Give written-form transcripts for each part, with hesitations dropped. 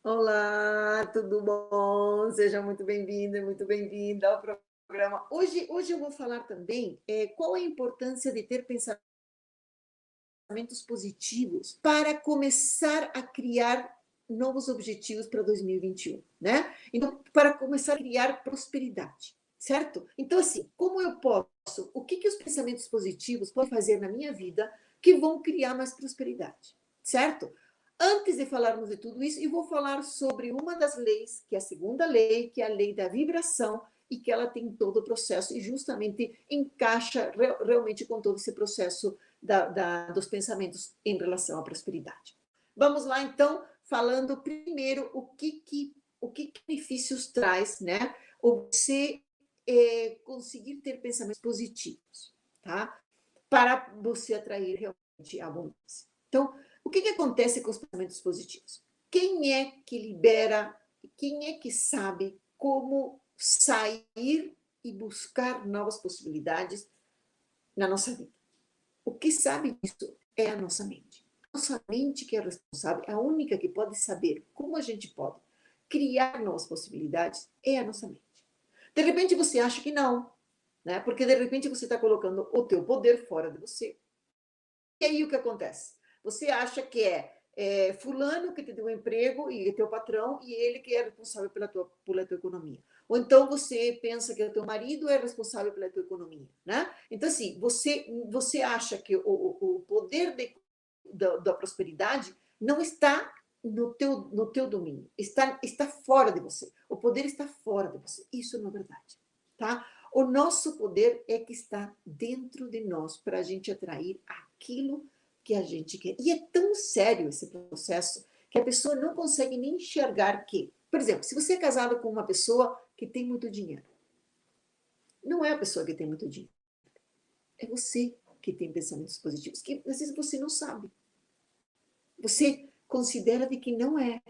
Olá, tudo bom? Seja muito bem-vinda e muito bem-vinda ao programa. Hoje eu vou falar também qual a importância de ter pensamentos positivos para começar a criar novos objetivos para 2021, né? Então, para começar a criar prosperidade, certo? Então, assim, como eu posso, o que os pensamentos positivos podem fazer na minha vida que vão criar mais prosperidade, certo? Antes de falarmos de tudo isso, eu vou falar sobre uma das leis, que é a segunda lei, que é a lei da vibração, e que ela tem todo o processo e justamente encaixa realmente com todo esse processo dos pensamentos em relação à prosperidade. Vamos lá, então, falando primeiro o que benefícios traz, né? Você conseguir ter pensamentos positivos, tá? Para você atrair realmente a abundância. Então, o que acontece com os pensamentos positivos? Quem é que libera, quem é que sabe como sair e buscar novas possibilidades na nossa vida? O que sabe disso é a nossa mente. Nossa mente que é responsável, é a única que pode saber como a gente pode criar novas possibilidades é a nossa mente. De repente você acha que não, né? Porque de repente você está colocando o teu poder fora de você. E aí o que acontece? Você acha que é fulano que te deu um emprego e é teu patrão e ele que é responsável pela tua economia. Ou então você pensa que o teu marido é responsável pela tua economia, né? Então, assim, você acha que o poder da prosperidade não está no teu domínio, está fora de você. O poder está fora de você. Isso não é verdade, tá? O nosso poder é que está dentro de nós para a gente atrair aquilo que a gente quer. E é tão sério esse processo que a pessoa não consegue nem enxergar que, por exemplo, se você é casado com uma pessoa que tem muito dinheiro, não é a pessoa que tem muito dinheiro, é você que tem pensamentos positivos, que às vezes você não sabe. Você considera de que não é.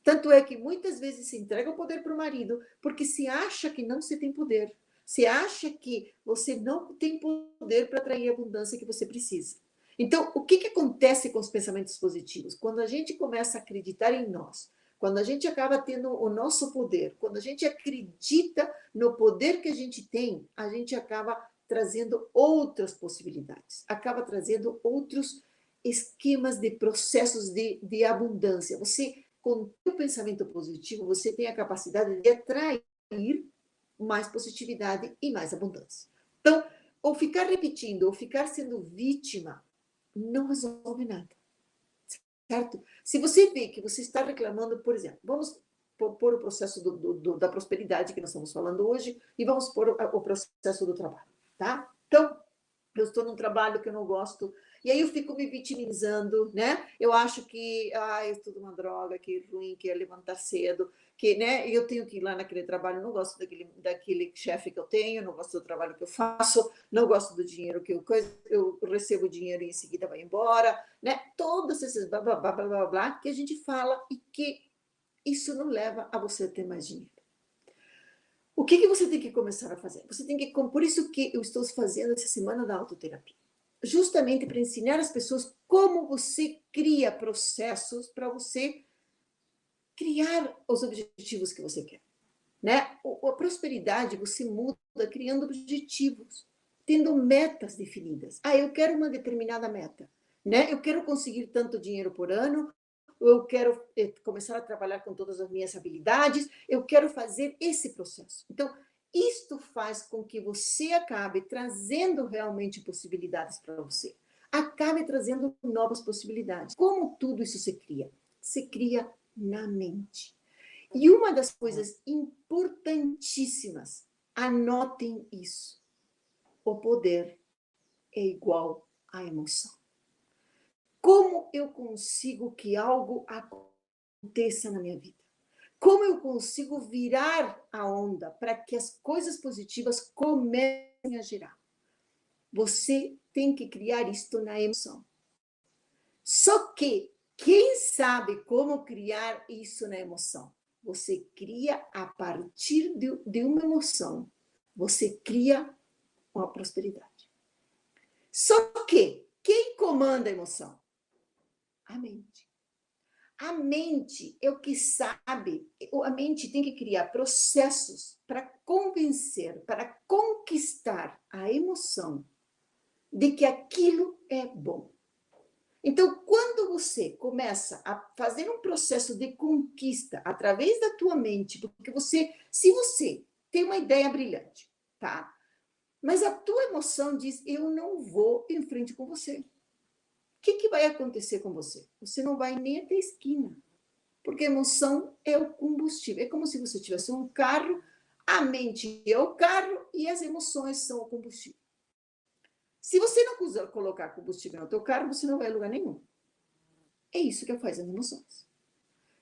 Tanto é que muitas vezes se entrega o poder para o marido porque se acha que não se tem poder. Se acha que você não tem poder para atrair a abundância que você precisa. Então, o que acontece com os pensamentos positivos? Quando a gente começa a acreditar em nós, quando a gente acaba tendo o nosso poder, quando a gente acredita no poder que a gente acaba trazendo outras possibilidades, acaba trazendo outros esquemas de processos de abundância. Você com o pensamento positivo, você tem a capacidade de atrair mais positividade e mais abundância. Então, ou ficar repetindo, ou ficar sendo vítima, não resolve nada, certo? Se você vê que você está reclamando, por exemplo, vamos pôr o processo da prosperidade que nós estamos falando hoje e vamos pôr o processo do trabalho, tá? Então, eu estou num trabalho que eu não gosto, e aí eu fico me vitimizando, né? Eu acho que eu estudo uma droga, que é ruim, que é levantar cedo, que, né? Eu tenho que ir lá naquele trabalho, não gosto daquele chefe que eu tenho, não gosto do trabalho que eu faço, não gosto do dinheiro que eu recebo dinheiro e em seguida vai embora, né? Todos esses blá, blá, blá, blá, blá, blá, que a gente fala e que isso não leva a você ter mais dinheiro. O que você tem que começar a fazer? Você tem que, por isso que eu estou fazendo essa semana da autoterapia, justamente para ensinar as pessoas como você cria processos para você criar os objetivos que você quer, né? A prosperidade você muda criando objetivos, tendo metas definidas. Eu quero uma determinada meta, né? Eu quero conseguir tanto dinheiro por ano, eu quero começar a trabalhar com todas as minhas habilidades, eu quero fazer esse processo. Então, isto faz com que você acabe trazendo realmente possibilidades para você. Acabe trazendo novas possibilidades. Como tudo isso se cria? Se cria na mente. E uma das coisas importantíssimas, anotem isso: o poder é igual à emoção. Como eu consigo que algo aconteça na minha vida? Como eu consigo virar a onda para que as coisas positivas comecem a girar? Você tem que criar isto na emoção. Só que quem sabe como criar isso na emoção? Você cria a partir de uma emoção. Você cria uma prosperidade. Só que quem comanda a emoção? A mente. a mente é o que sabe, a mente tem que criar processos para convencer, para conquistar a emoção de que aquilo é bom. Então, quando você começa a fazer um processo de conquista através da tua mente, porque se você tem uma ideia brilhante, tá? Mas a tua emoção diz, eu não vou em frente com você. O que vai acontecer com você? Você não vai nem até a esquina. Porque a emoção é o combustível. É como se você tivesse um carro, a mente é o carro e as emoções são o combustível. Se você não colocar combustível no teu carro, você não vai a lugar nenhum. É isso que faz as emoções.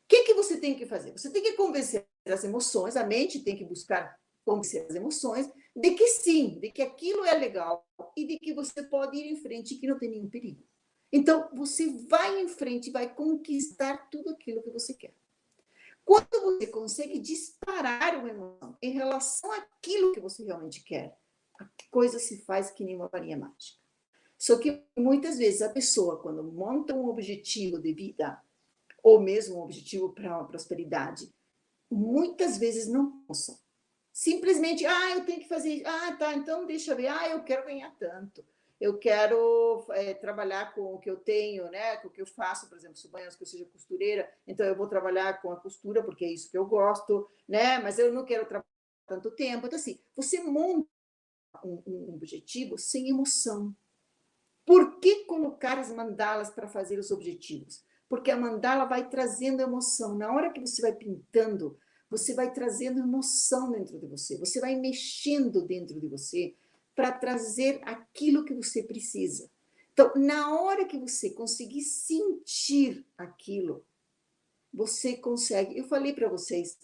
O que você tem que fazer? Você tem que convencer as emoções, a mente tem que buscar convencer as emoções de que sim, de que aquilo é legal e de que você pode ir em frente e que não tem nenhum perigo. Então, você vai em frente e vai conquistar tudo aquilo que você quer. Quando você consegue disparar uma emoção em relação àquilo que você realmente quer, a coisa se faz que nem uma varinha mágica. Só que muitas vezes a pessoa, quando monta um objetivo de vida, ou mesmo um objetivo para uma prosperidade, muitas vezes não possam. Simplesmente, eu tenho que fazer isso. Tá, então deixa eu ver. Eu quero ganhar tanto. Eu quero trabalhar com o que eu tenho, né? Com o que eu faço, por exemplo, suponhamos que eu seja costureira, então eu vou trabalhar com a costura, porque é isso que eu gosto, né? Mas eu não quero trabalhar tanto tempo. Então, assim, você monta um objetivo sem emoção. Por que colocar as mandalas para fazer os objetivos? Porque a mandala vai trazendo emoção. Na hora que você vai pintando, você vai trazendo emoção dentro de você. Você vai mexendo dentro de você para trazer aquilo que você precisa. Então, na hora que você conseguir sentir aquilo, você consegue. Eu falei para vocês,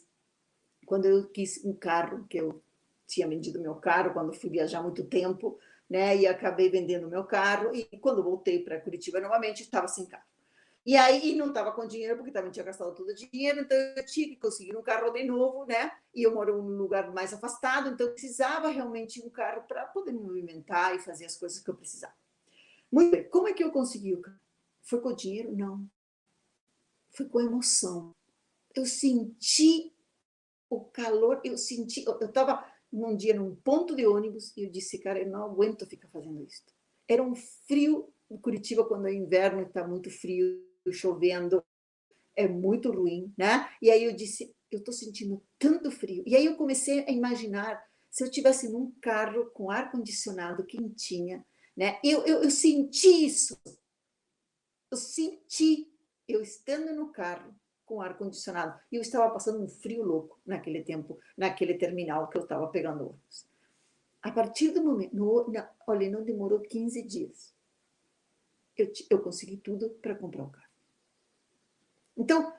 quando eu quis um carro, que eu tinha vendido meu carro, quando fui viajar muito tempo, né? E acabei vendendo meu carro. E quando voltei para Curitiba novamente, estava sem carro. E aí não estava com dinheiro, porque também tinha gastado todo o dinheiro, então eu tinha que conseguir um carro de novo, né? E eu moro num lugar mais afastado, então eu precisava realmente de um carro para poder me movimentar e fazer as coisas que eu precisava. Muito bem, como é que eu consegui o carro? Foi com o dinheiro? Não. Foi com a emoção. Eu senti o calor, eu estava num dia num ponto de ônibus e eu disse, cara, eu não aguento ficar fazendo isso. Era um frio em Curitiba, quando é inverno, está muito frio, chovendo, é muito ruim, né? E aí eu disse, eu estou sentindo tanto frio. E aí eu comecei a imaginar se eu tivesse num carro com ar-condicionado quentinha, né? Eu senti isso. Eu senti eu estando no carro com ar-condicionado. E eu estava passando um frio louco naquele tempo, naquele terminal que eu estava pegando ônibus. A partir do momento, olha, não demorou 15 dias. Eu consegui tudo para comprar o carro. Então,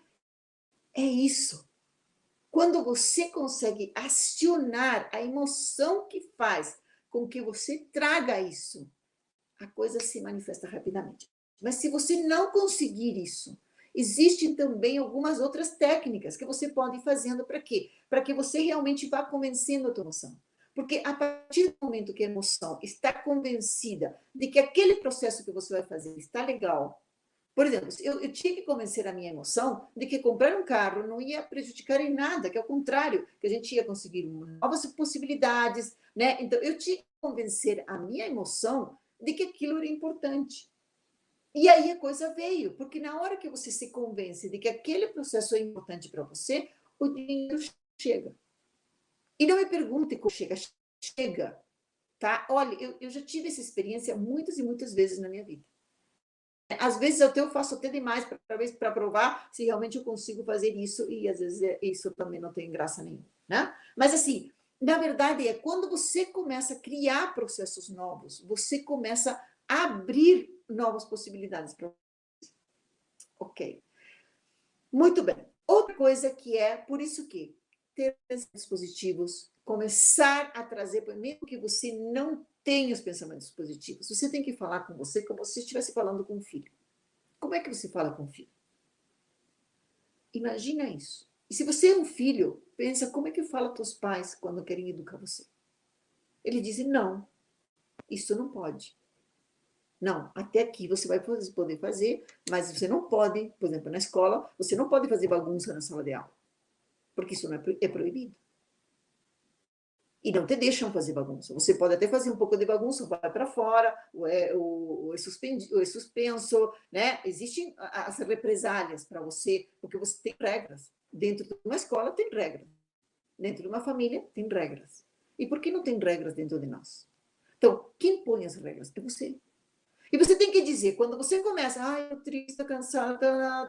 é isso. Quando você consegue acionar a emoção que faz com que você traga isso, a coisa se manifesta rapidamente. Mas se você não conseguir isso, existem também algumas outras técnicas que você pode ir fazendo para quê? Para que você realmente vá convencendo a tua emoção. Porque a partir do momento que a emoção está convencida de que aquele processo que você vai fazer está legal, por exemplo, eu tinha que convencer a minha emoção de que comprar um carro não ia prejudicar em nada, que ao contrário, que a gente ia conseguir novas possibilidades, né? Então, eu tinha que convencer a minha emoção de que aquilo era importante. E aí a coisa veio, porque na hora que você se convence de que aquele processo é importante para você, o dinheiro chega. E não me pergunte como chega, chega, tá? Olha, eu já tive essa experiência muitas e muitas vezes na minha vida. Às vezes eu faço até demais para provar se realmente eu consigo fazer isso, e às vezes isso também não tem graça nenhuma, né? Mas assim, na verdade é quando você começa a criar processos novos, você começa a abrir novas possibilidades para você. Ok. Muito bem. Outra coisa que por isso que ter pensamentos positivos, começar a trazer, mesmo que você não tenha os pensamentos positivos, você tem que falar com você como se estivesse falando com um filho. Como é que você fala com o filho? Imagina isso. E se você é um filho, pensa como é que fala teus pais quando querem educar você. Eles dizem, não, isso não pode. Não, até aqui você vai poder fazer, mas você não pode, por exemplo, na escola, você não pode fazer bagunça na sala de aula, porque isso não é proibido. E não te deixam fazer bagunça. Você pode até fazer um pouco de bagunça, vai para fora, ou é suspenso, né? Existem as represálias para você, porque você tem regras. Dentro de uma escola tem regras. Dentro de uma família tem regras. E por que não tem regras dentro de nós? Então, quem põe as regras? É você. E você tem que dizer, quando você começa, ai, eu triste, cansada,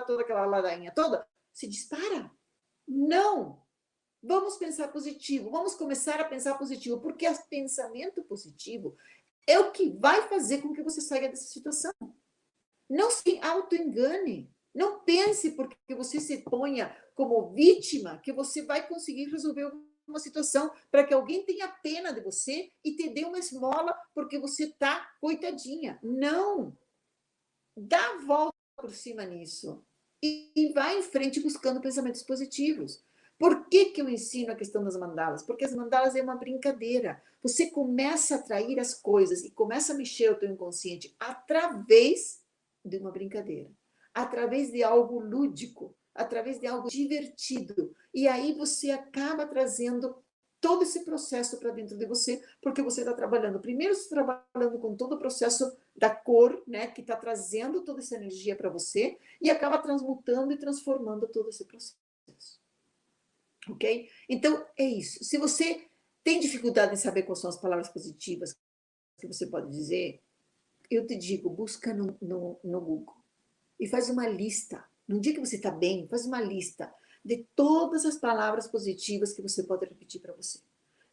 toda aquela ladainha toda, se dispara. Não! Vamos pensar positivo, vamos começar a pensar positivo, porque o pensamento positivo é o que vai fazer com que você saia dessa situação. Não se auto-engane. Não pense porque você se ponha como vítima que você vai conseguir resolver uma situação para que alguém tenha pena de você e te dê uma esmola porque você está coitadinha. Não! Dá a volta por cima nisso e vai em frente buscando pensamentos positivos. Por que eu ensino a questão das mandalas? Porque as mandalas é uma brincadeira. Você começa a atrair as coisas e começa a mexer o teu inconsciente através de uma brincadeira, através de algo lúdico, através de algo divertido. E aí você acaba trazendo todo esse processo para dentro de você, porque você está trabalhando. Primeiro, você está trabalhando com todo o processo da cor, né, que está trazendo toda essa energia para você e acaba transmutando e transformando todo esse processo. Ok? Então, é isso. Se você tem dificuldade em saber quais são as palavras positivas que você pode dizer, eu te digo, busca no Google e faz uma lista. No dia que você está bem, faz uma lista de todas as palavras positivas que você pode repetir para você.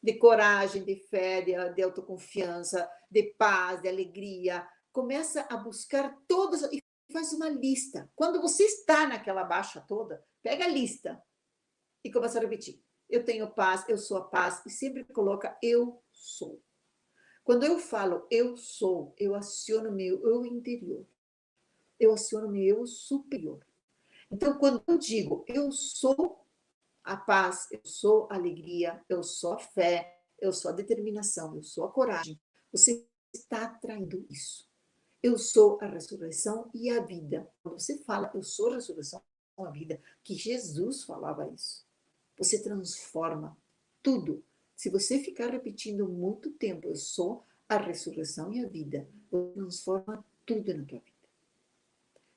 De coragem, de fé, de autoconfiança, de paz, de alegria. Começa a buscar todas e faz uma lista. Quando você está naquela baixa toda, pega a lista e começa a repetir. Eu tenho paz, eu sou a paz, e sempre coloca eu sou. Quando eu falo eu sou, eu aciono meu eu interior. Eu aciono meu eu superior. Então, quando eu digo eu sou a paz, eu sou a alegria, eu sou a fé, eu sou a determinação, eu sou a coragem, você está atraindo isso. Eu sou a ressurreição e a vida. Quando você fala eu sou a ressurreição e a vida, que Jesus falava isso. Você transforma tudo. Se você ficar repetindo muito tempo, eu sou a ressurreição e a vida, você transforma tudo na tua vida.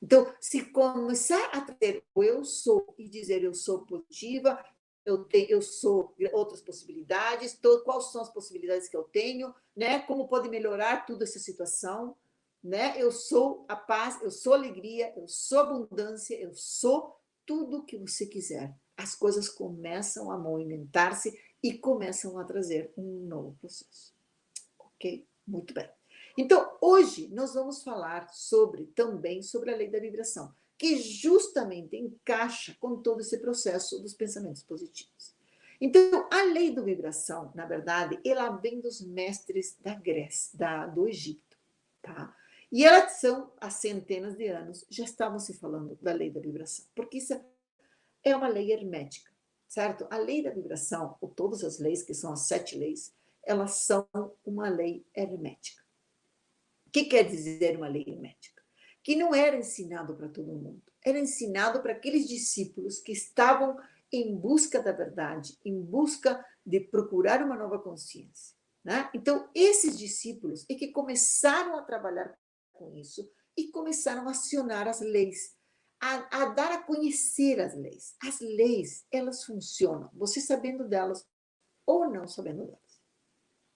Então, se começar a ter o eu sou e dizer eu sou positiva, eu sou outras possibilidades, quais são as possibilidades que eu tenho, né? Como pode melhorar toda essa situação, né? Eu sou a paz, eu sou a alegria, eu sou a abundância, eu sou tudo o que você quiser. As coisas começam a movimentar-se e começam a trazer um novo processo. Ok? Muito bem. Então, hoje nós vamos falar também sobre a lei da vibração, que justamente encaixa com todo esse processo dos pensamentos positivos. Então, a lei da vibração, na verdade, ela vem dos mestres da Grécia, do Egito, tá? E elas são, há centenas de anos, já estavam se falando da lei da vibração, porque isso é uma lei hermética, certo? A lei da vibração, ou todas as leis, que são as 7 leis, elas são uma lei hermética. O que quer dizer uma lei hermética? Que não era ensinado para todo mundo, era ensinado para aqueles discípulos que estavam em busca da verdade, em busca de procurar uma nova consciência, né? Então, esses discípulos é que começaram a trabalhar com isso e começaram a acionar as leis, a dar a conhecer as leis. As leis, elas funcionam, você sabendo delas ou não sabendo delas,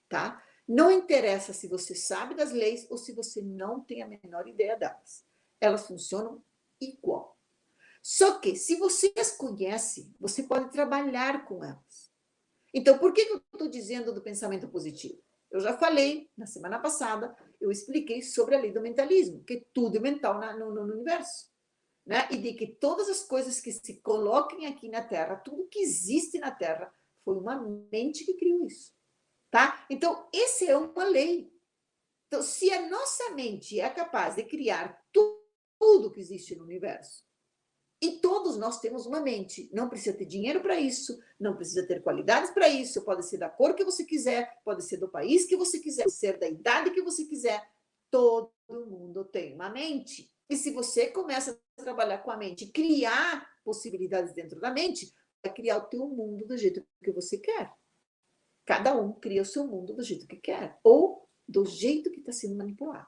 tá? Não interessa se você sabe das leis ou se você não tem a menor ideia delas. Elas funcionam igual. Só que, se você as conhece, você pode trabalhar com elas. Então, por que eu estou dizendo do pensamento positivo? Eu já falei, na semana passada, eu expliquei sobre a lei do mentalismo, que tudo é mental no universo. Né? E de que todas as coisas que se coloquem aqui na Terra, tudo que existe na Terra, foi uma mente que criou isso. Tá? Então, essa é uma lei. Então, se a nossa mente é capaz de criar tudo que existe no universo, e todos nós temos uma mente, não precisa ter dinheiro para isso, não precisa ter qualidades para isso, pode ser da cor que você quiser, pode ser do país que você quiser, pode ser da idade que você quiser, todo mundo tem uma mente. E se você começa a trabalhar com a mente, criar possibilidades dentro da mente, vai criar o teu mundo do jeito que você quer. Cada um cria o seu mundo do jeito que quer, ou do jeito que está sendo manipulado.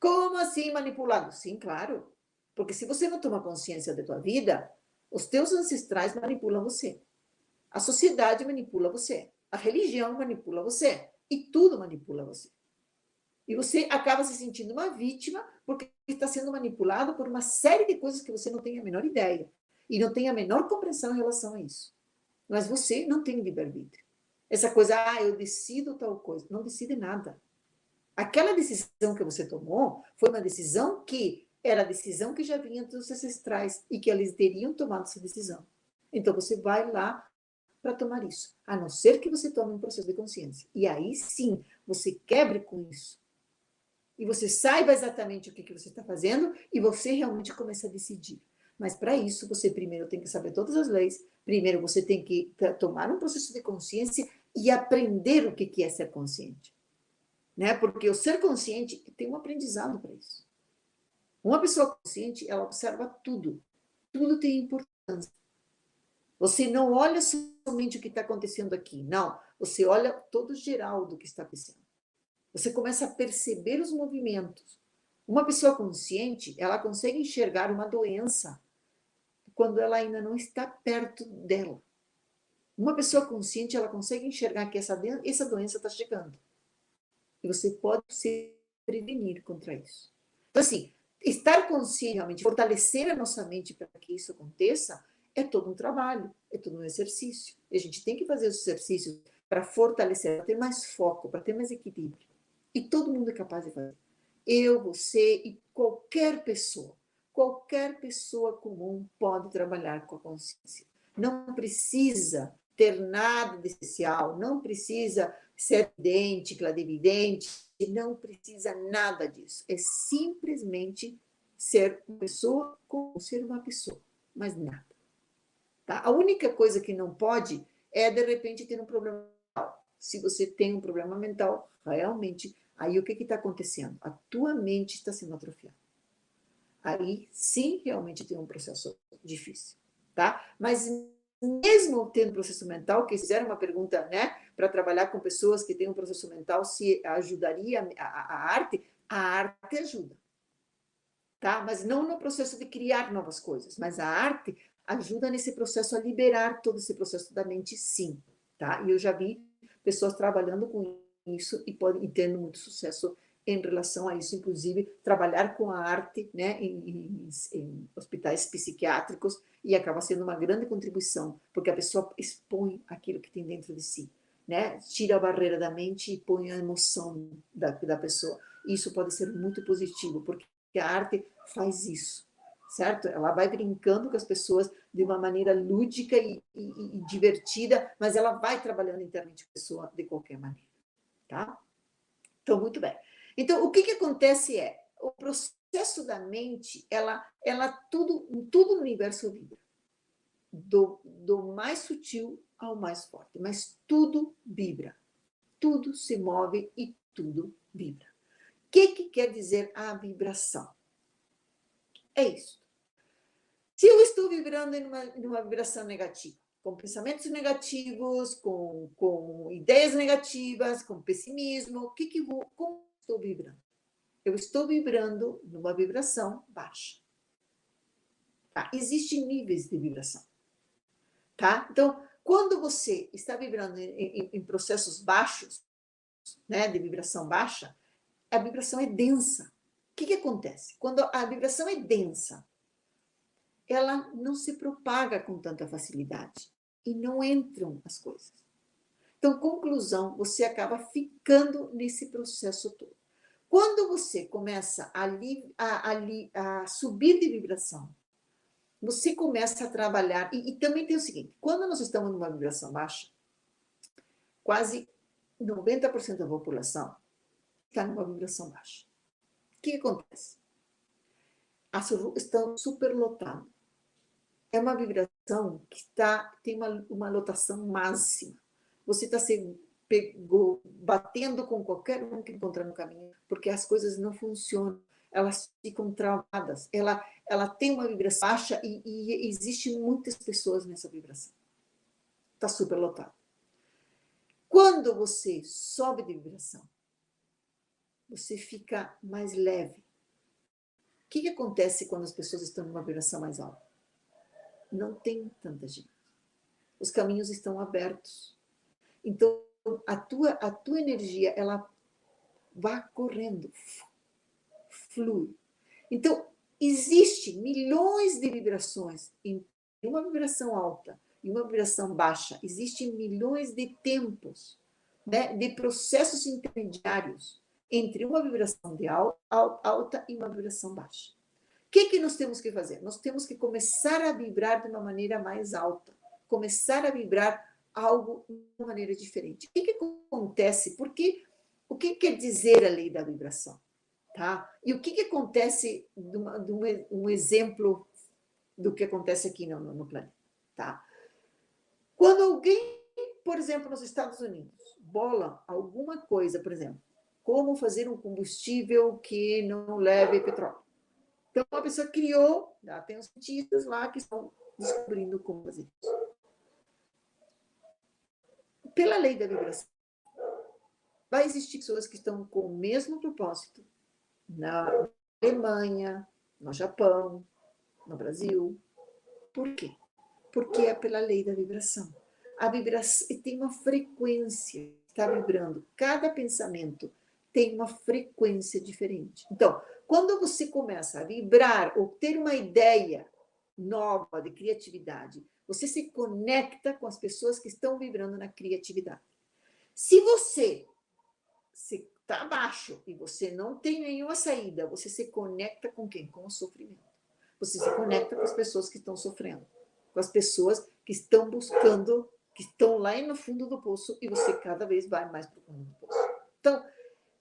Como assim manipulado? Sim, claro. Porque se você não toma consciência da tua vida, os teus ancestrais manipulam você. A sociedade manipula você. A religião manipula você. E tudo manipula você. E você acaba se sentindo uma vítima porque está sendo manipulado por uma série de coisas que você não tem a menor ideia. E não tem a menor compreensão em relação a isso. Mas você não tem livre-arbítrio. Essa coisa, eu decido tal coisa. Não decide nada. Aquela decisão que você tomou foi uma decisão que era a decisão que já vinha dos ancestrais e que eles teriam tomado essa decisão. Então você vai lá para tomar isso, a não ser que você tome um processo de consciência. E aí sim, você quebre com isso. E você saiba exatamente o que você está fazendo e você realmente começa a decidir. Mas para isso, você primeiro tem que saber todas as leis, primeiro você tem que tomar um processo de consciência e aprender o que é ser consciente. Né? Porque o ser consciente tem um aprendizado para isso. Uma pessoa consciente, ela observa tudo. Tudo tem importância. Você não olha somente o que está acontecendo aqui, não. Você olha todo o geral do que está acontecendo. Você começa a perceber os movimentos. Uma pessoa consciente, ela consegue enxergar uma doença quando ela ainda não está perto dela. Uma pessoa consciente, ela consegue enxergar que essa doença está chegando. E você pode se prevenir contra isso. Então, assim, estar consciente, realmente, fortalecer a nossa mente para que isso aconteça, é todo um trabalho, é todo um exercício. E a gente tem que fazer os exercícios para fortalecer, para ter mais foco, para ter mais equilíbrio. E todo mundo é capaz de fazer. Eu, você e qualquer pessoa comum pode trabalhar com a consciência. Não precisa ter nada de especial, não precisa ser vidente, clarividente, não precisa nada disso. É simplesmente ser uma pessoa como ser uma pessoa, mas nada. Tá? A única coisa que não pode é, de repente, ter um problema mental. Se você tem um problema mental, realmente, aí o que está acontecendo? A tua mente está sendo atrofiada. Aí, sim, realmente tem um processo difícil, tá? Mas mesmo tendo processo mental, que fizeram uma pergunta, né, para trabalhar com pessoas que têm um processo mental, se ajudaria a arte ajuda, tá? Mas não no processo de criar novas coisas, mas a arte ajuda nesse processo a liberar todo esse processo da mente, sim, tá? E eu já vi pessoas trabalhando com isso e tendo muito sucesso em relação a isso, inclusive trabalhar com a arte, né, em hospitais psiquiátricos, e acaba sendo uma grande contribuição, porque a pessoa expõe aquilo que tem dentro de si, né? Tira a barreira da mente e põe a emoção da pessoa. Isso pode ser muito positivo, porque a arte faz isso, certo? Ela vai brincando com as pessoas de uma maneira lúdica e divertida, mas ela vai trabalhando internamente com a pessoa de qualquer maneira, tá? Então, muito bem. Então, o que acontece é, o processo da mente, tudo no universo vibra. Do mais sutil ao mais forte, mas tudo vibra. Tudo se move e tudo vibra. O que quer dizer a vibração? É isso. Se eu estou vibrando em uma vibração negativa, com pensamentos negativos, com ideias negativas, com pessimismo, como estou vibrando? Eu estou vibrando numa vibração baixa. Tá? Existem níveis de vibração. Tá? Então, quando você está vibrando em processos baixos, né, de vibração baixa, a vibração é densa. O que acontece? Quando a vibração é densa, ela não se propaga com tanta facilidade e não entram as coisas. Então, conclusão, você acaba ficando nesse processo todo. Quando você começa a subir de vibração, você começa a trabalhar, e também tem o seguinte, quando nós estamos numa vibração baixa, quase 90% da população está numa vibração baixa. O que acontece? As ruas estão superlotadas. É uma vibração que tem uma lotação máxima. Você está se batendo com qualquer um que encontrar no caminho, porque as coisas não funcionam, elas ficam travadas, ela tem uma vibração baixa e existem muitas pessoas nessa vibração. Está super lotado. Quando você sobe de vibração, você fica mais leve. O que acontece quando as pessoas estão numa vibração mais alta? Não tem tanta gente. Os caminhos estão abertos. Então, a tua energia, ela vai correndo, flui. Então, existem milhões de vibrações em uma vibração alta e uma vibração baixa. Existem milhões de tempos, né, de processos intermediários entre uma vibração de alta e uma vibração baixa. O que nós temos que fazer? Nós temos que começar a vibrar de uma maneira mais alta, começar a vibrar algo de uma maneira diferente. O que acontece? Porque o que quer dizer a lei da vibração? Tá? E o que acontece, um exemplo do que acontece aqui no planeta? Tá? Quando alguém, por exemplo, nos Estados Unidos, bola alguma coisa, por exemplo, como fazer um combustível que não leve petróleo. Então, a pessoa criou, tem os cientistas lá que estão descobrindo como fazer isso. Pela lei da vibração, vai existir pessoas que estão com o mesmo propósito na Alemanha, no Japão, no Brasil. Por quê? Porque é pela lei da vibração. A vibração tem uma frequência, está vibrando. Cada pensamento tem uma frequência diferente. Então, quando você começa a vibrar ou ter uma ideia nova de criatividade, você se conecta com as pessoas que estão vibrando na criatividade. Se você está abaixo e você não tem nenhuma saída, você se conecta com quem? Com o sofrimento. Você se conecta com as pessoas que estão sofrendo, com as pessoas que estão buscando, que estão lá no fundo do poço e você cada vez vai mais para o fundo do poço. Então,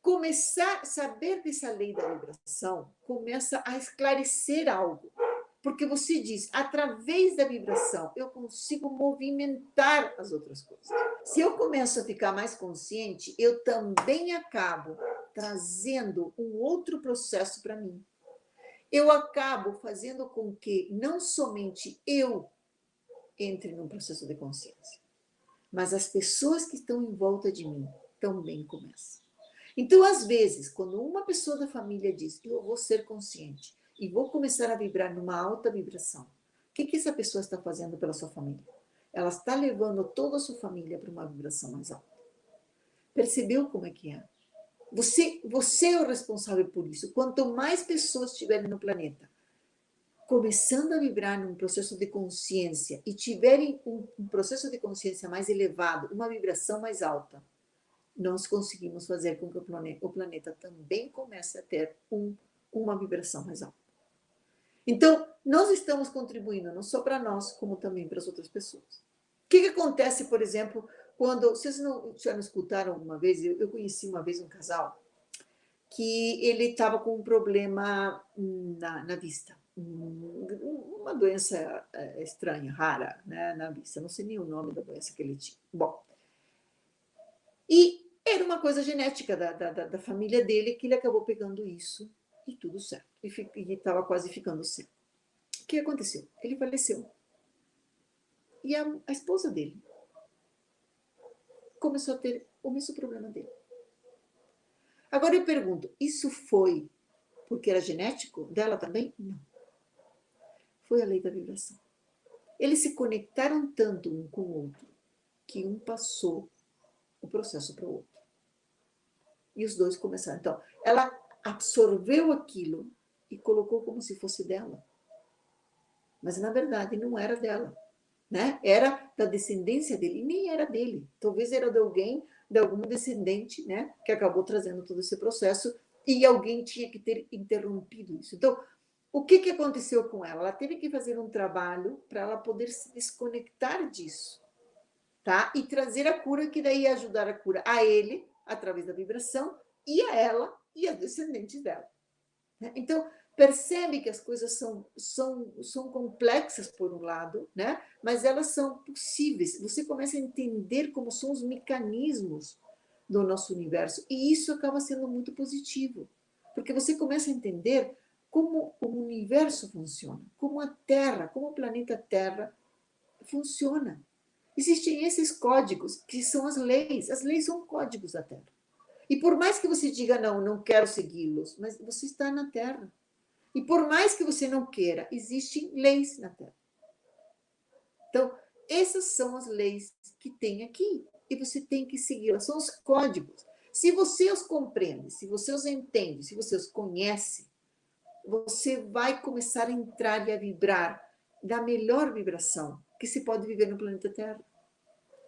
começar a saber dessa lei da vibração começa a esclarecer algo. Porque você diz, através da vibração, eu consigo movimentar as outras coisas. Se eu começo a ficar mais consciente, eu também acabo trazendo um outro processo para mim. Eu acabo fazendo com que não somente eu entre num processo de consciência, mas as pessoas que estão em volta de mim também começam. Então, às vezes, quando uma pessoa da família diz, eu vou ser consciente, e vou começar a vibrar numa alta vibração. O que essa pessoa está fazendo pela sua família? Ela está levando toda a sua família para uma vibração mais alta. Percebeu como é que é? Você é o responsável por isso. Quanto mais pessoas estiverem no planeta começando a vibrar num processo de consciência e tiverem um processo de consciência mais elevado, uma vibração mais alta, nós conseguimos fazer com que o planeta também comece a ter uma vibração mais alta. Então, nós estamos contribuindo não só para nós, como também para as outras pessoas. O que acontece, por exemplo, quando... Vocês já não escutaram uma vez? Eu conheci uma vez um casal que ele estava com um problema na vista. Uma doença estranha, rara, né, na vista. Não sei nem o nome da doença que ele tinha. Bom, e era uma coisa genética da família dele que ele acabou pegando isso. E tudo certo. E estava quase ficando certo. O que aconteceu? Ele faleceu. E a esposa dele começou a ter o mesmo problema dele. Agora eu pergunto, isso foi porque era genético dela também? Não. Foi a lei da vibração. Eles se conectaram tanto um com o outro que um passou o processo para o outro. E os dois começaram. Então, ela absorveu aquilo e colocou como se fosse dela. Mas, na verdade, não era dela. Né? Era da descendência dele, e nem era dele. Talvez era de alguém, de algum descendente, né? Que acabou trazendo todo esse processo e alguém tinha que ter interrompido isso. Então, o que aconteceu com ela? Ela teve que fazer um trabalho para ela poder se desconectar disso. Tá? E trazer a cura, que daí ia ajudar a cura a ele, através da vibração, e a ela e a descendentes dela. Então, percebe que as coisas são complexas, por um lado, né? Mas elas são possíveis. Você começa a entender como são os mecanismos do nosso universo, e isso acaba sendo muito positivo, porque você começa a entender como o universo funciona, como a Terra, como o planeta Terra funciona. Existem esses códigos, que são as leis. As leis são códigos da Terra. E por mais que você diga, não, não quero segui-los, mas você está na Terra. E por mais que você não queira, existem leis na Terra. Então, essas são as leis que tem aqui. E você tem que segui-las. São os códigos. Se você os compreende, se você os entende, se você os conhece, você vai começar a entrar e a vibrar da melhor vibração que se pode viver no planeta Terra.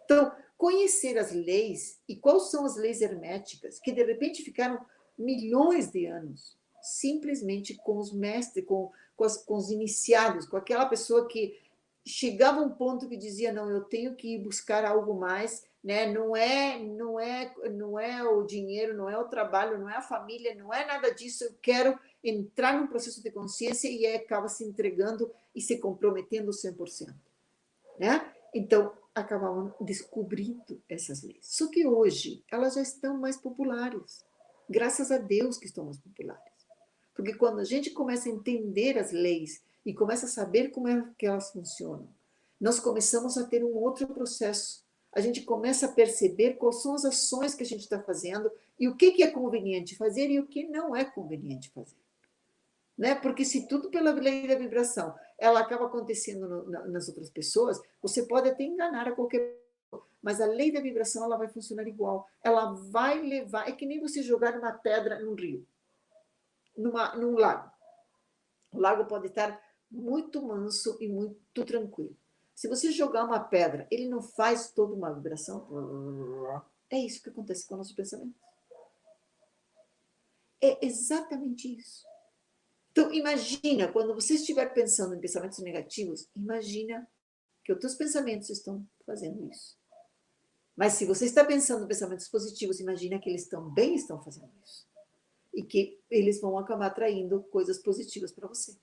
Então, conhecer as leis e quais são as leis herméticas, que de repente ficaram milhões de anos, simplesmente com os mestres, com os iniciados, com aquela pessoa que chegava a um ponto que dizia, não, eu tenho que ir buscar algo mais, né? Não é o dinheiro, não é o trabalho, não é a família, não é nada disso, eu quero entrar num processo de consciência, e aí acaba se entregando e se comprometendo 100%, né? Então, acabavam descobrindo essas leis. Só que hoje elas já estão mais populares. Graças a Deus que estão mais populares. Porque quando a gente começa a entender as leis e começa a saber como é que elas funcionam, nós começamos a ter um outro processo. A gente começa a perceber quais são as ações que a gente está fazendo e o que é conveniente fazer e o que não é conveniente fazer. Né? Porque se tudo pela lei da vibração ela acaba acontecendo nas outras pessoas, você pode até enganar a qualquer pessoa, mas a lei da vibração ela vai funcionar igual. Ela vai levar, é que nem você jogar uma pedra num rio, num lago. O lago pode estar muito manso e muito tranquilo. Se você jogar uma pedra, ele não faz toda uma vibração? É isso que acontece com o nosso pensamento. É exatamente isso. Então, imagina, quando você estiver pensando em pensamentos negativos, imagina que os teus pensamentos estão fazendo isso. Mas se você está pensando em pensamentos positivos, imagina que eles também estão fazendo isso. E que eles vão acabar atraindo coisas positivas para você.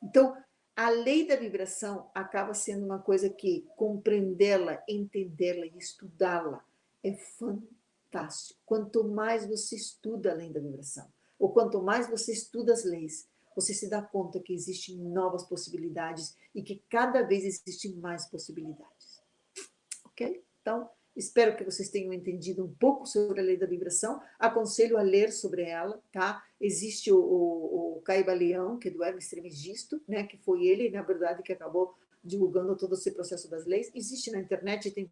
Então, a lei da vibração acaba sendo uma coisa que compreendê-la, entendê-la e estudá-la é fantástico. Quanto mais você estuda a lei da vibração, ou quanto mais você estuda as leis, você se dá conta que existem novas possibilidades e que cada vez existem mais possibilidades. Ok? Então, espero que vocês tenham entendido um pouco sobre a lei da vibração. Aconselho a ler sobre ela, tá? Existe o Caibalião, que é do Hermes Trismegisto, né? Que foi ele, na verdade, que acabou divulgando todo esse processo das leis. Existe na internet, tem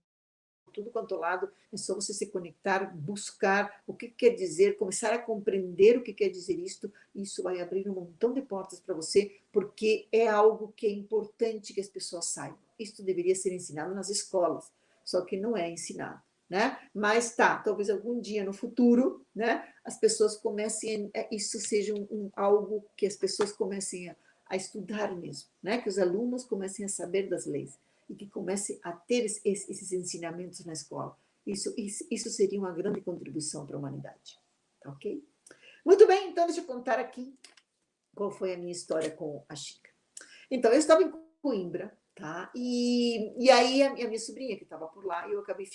tudo quanto lado, é só você se conectar, buscar o que quer dizer, começar a compreender o que quer dizer isto, isso vai abrir um montão de portas para você, porque é algo que é importante que as pessoas saibam. Isto deveria ser ensinado nas escolas, só que não é ensinado, né? Mas tá, talvez algum dia no futuro, né, as pessoas comecem, isso seja algo que as pessoas comecem a estudar mesmo, né? Que os alunos comecem a saber das leis e que comece a ter esses ensinamentos na escola. Isso seria uma grande contribuição para a humanidade. Tá ok? Muito bem, então deixa eu contar aqui qual foi a minha história com a Chica. Então, eu estava em Coimbra, tá? E aí a minha sobrinha que estava por lá, eu acabei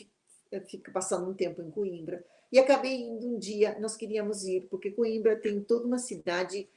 passando um tempo em Coimbra, e acabei indo um dia, nós queríamos ir, porque Coimbra tem toda uma cidade,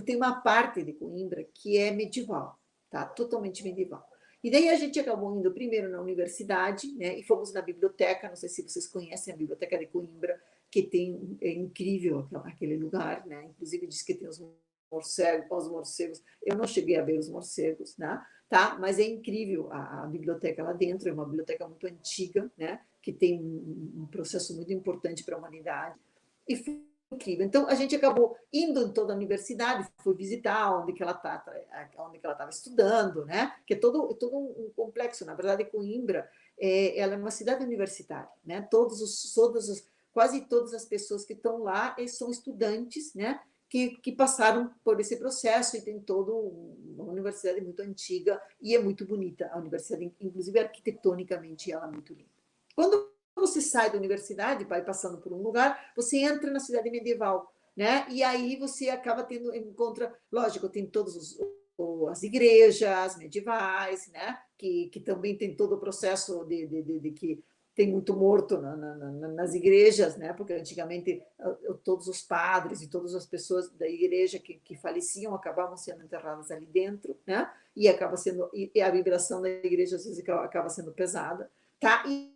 tem uma parte de Coimbra que é medieval, tá? Totalmente medieval. E daí a gente acabou indo primeiro na universidade, né? E fomos na biblioteca, não sei se vocês conhecem a Biblioteca de Coimbra, que tem, é incrível aquele lugar, né? Inclusive diz que tem os morcegos. Eu não cheguei a ver os morcegos, né? Tá? Mas é incrível a biblioteca lá dentro, é uma biblioteca muito antiga, né? Que tem um processo muito importante para a humanidade. E foi incrível. Então, a gente acabou indo em toda a universidade, foi visitar onde que ela estava estudando, né? Que é todo um complexo. Na verdade, Coimbra, ela é uma cidade universitária, né? Quase todas as pessoas que estão lá são estudantes, né? Que passaram por esse processo, e tem toda uma universidade muito antiga e é muito bonita a universidade, inclusive arquitetonicamente ela é muito linda. Quando você sai da universidade, vai passando por um lugar, você entra na cidade medieval, né? E aí você acaba tendo, encontra, lógico, tem todos as igrejas medievais, né? Que também tem todo o processo de que tem muito morto nas igrejas, né? Porque antigamente todos os padres e todas as pessoas da igreja que faleciam acabavam sendo enterradas ali dentro, né? E acaba sendo, e a vibração da igreja às vezes acaba sendo pesada, tá? E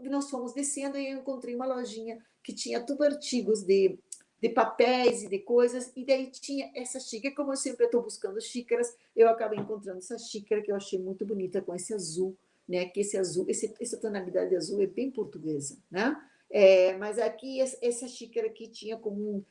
nós fomos descendo e eu encontrei uma lojinha que tinha tudo artigos de papéis e de coisas, e daí tinha essa xícara, como eu sempre estou buscando xícaras, eu acabei encontrando essa xícara que eu achei muito bonita, com esse azul, né, que esse azul, essa tonalidade azul é bem portuguesa, né? Mas aqui, essa xícara aqui tinha como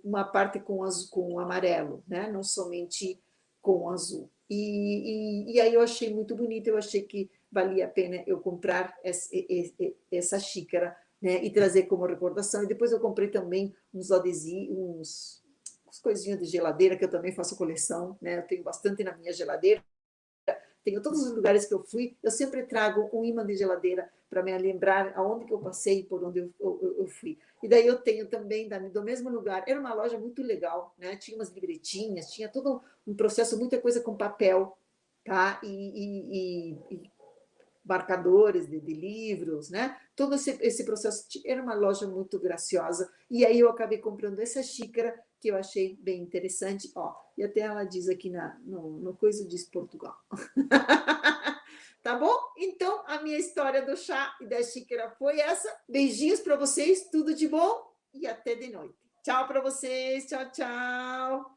uma parte com azul, com amarelo, né? Não somente com azul. E aí eu achei muito bonito, eu achei que valia a pena eu comprar essa xícara, né, e trazer como recordação. E depois eu comprei também uns adesivos, uns coisinhas de geladeira, que eu também faço coleção, né? Eu tenho bastante na minha geladeira. Tenho todos os lugares que eu fui, eu sempre trago um imã de geladeira para me lembrar aonde que eu passei, por onde eu fui. E daí eu tenho também, do mesmo lugar, era uma loja muito legal, né? Tinha umas livretinhas, tinha todo um processo, muita coisa com papel, tá? E marcadores de livros, né? Todo esse processo, era uma loja muito graciosa, e aí eu acabei comprando essa xícara, que eu achei bem interessante, ó, e até ela diz aqui no coisa, diz Portugal. Tá bom? Então, a minha história do chá e da xícara foi essa. Beijinhos para vocês, tudo de bom, e até de noite. Tchau para vocês, tchau, tchau.